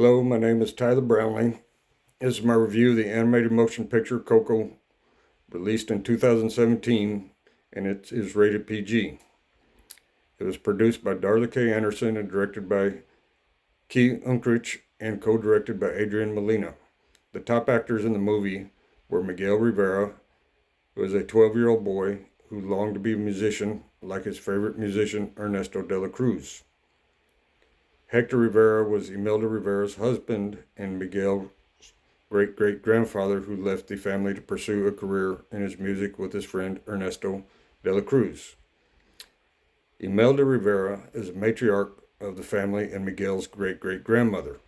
Hello, my name is Tyler Brownlee. This is my review of the animated motion picture Coco, released in 2017, and it is rated PG. It was produced by Darla K. Anderson and directed by Key Unkrich and co-directed by Adrian Molina. The top actors in the movie were Miguel Rivera, who was a 12-year-old boy who longed to be a musician like his favorite musician Ernesto de la Cruz. Hector Rivera was Imelda Rivera's husband and Miguel's great-great-grandfather who left the family to pursue a career in his music with his friend Ernesto de la Cruz. Imelda Rivera is a matriarch of the family and Miguel's great-great-grandmother.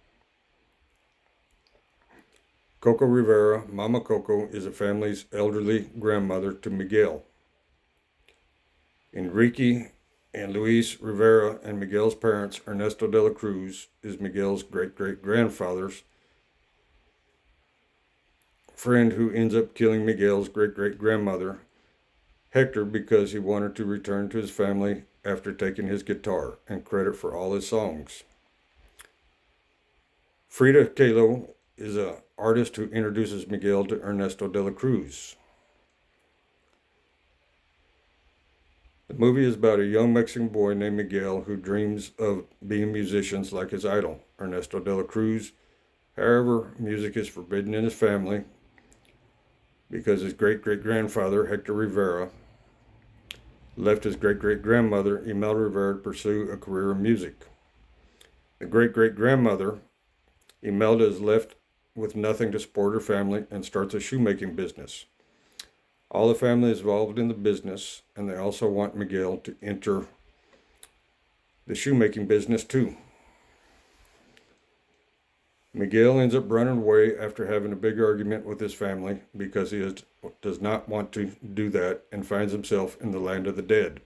Coco Rivera, Mama Coco, is the family's elderly grandmother to Miguel. Enrique and Luis Rivera and Miguel's parents, Ernesto de la Cruz, is Miguel's great-great-grandfather's friend who ends up killing Miguel's great-great-grandmother, Hector, because he wanted to return to his family after taking his guitar and credit for all his songs. Frida Kahlo is an artist who introduces Miguel to Ernesto de la Cruz. The movie is about a young Mexican boy named Miguel who dreams of being musicians like his idol, Ernesto de la Cruz. However, music is forbidden in his family because his great-great-grandfather, Hector Rivera, left his great-great-grandmother, Imelda Rivera, to pursue a career in music. The great-great-grandmother, Imelda, is left with nothing to support her family and starts a shoemaking business. All the family is involved in the business, and they also want Miguel to enter the shoemaking business too. Miguel ends up running away after having a big argument with his family because he does not want to do that and finds himself in the land of the dead.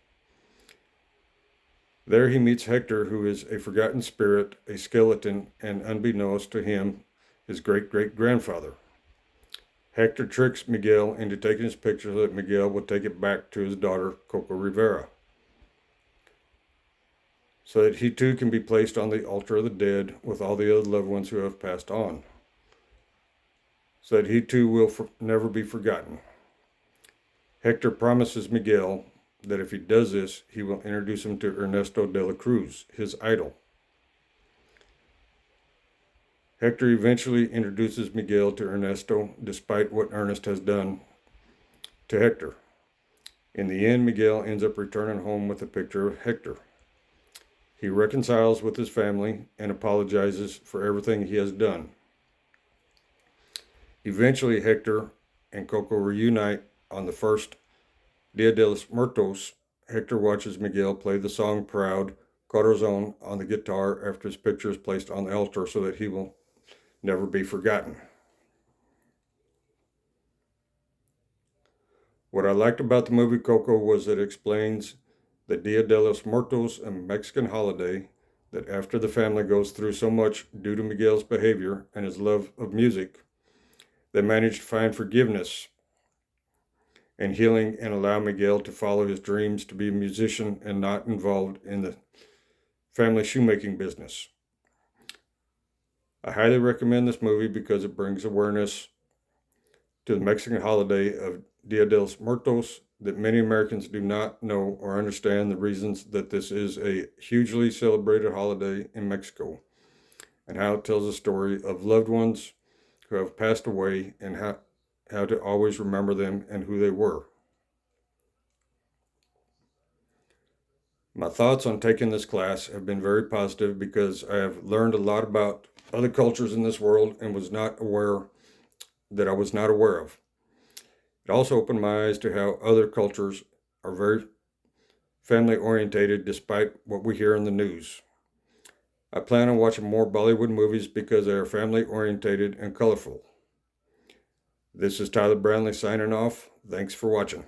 There he meets Hector, who is a forgotten spirit, a skeleton, and unbeknownst to him, his great-great-grandfather. Hector tricks Miguel into taking his picture so that Miguel will take it back to his daughter, Coco Rivera, so that he too can be placed on the altar of the dead with all the other loved ones who have passed on, so that he too will never be forgotten. Hector promises Miguel that if he does this, he will introduce him to Ernesto de la Cruz, his idol. Hector eventually introduces Miguel to Ernesto, despite what Ernest has done to Hector. In the end, Miguel ends up returning home with a picture of Hector. He reconciles with his family and apologizes for everything he has done. Eventually, Hector and Coco reunite on the first Dia de los Muertos. Hector watches Miguel play the song Proud Corazon on the guitar after his picture is placed on the altar so that he will never be forgotten. What I liked about the movie Coco was that it explains the Dia de los Muertos, a Mexican holiday, that after the family goes through so much due to Miguel's behavior and his love of music, they manage to find forgiveness and healing and allow Miguel to follow his dreams to be a musician and not involved in the family shoemaking business. I highly recommend this movie because it brings awareness to the Mexican holiday of Dia de los Muertos that many Americans do not know or understand the reasons that this is a hugely celebrated holiday in Mexico, and how it tells a story of loved ones who have passed away and how to always remember them and who they were. My thoughts on taking this class have been very positive because I have learned a lot about other cultures in this world and was not aware of. It also opened my eyes to how other cultures are very family orientated despite what we hear in the news. I plan on watching more Bollywood movies because they are family orientated and colorful. This is Tyler Brownlee signing off. Thanks for watching.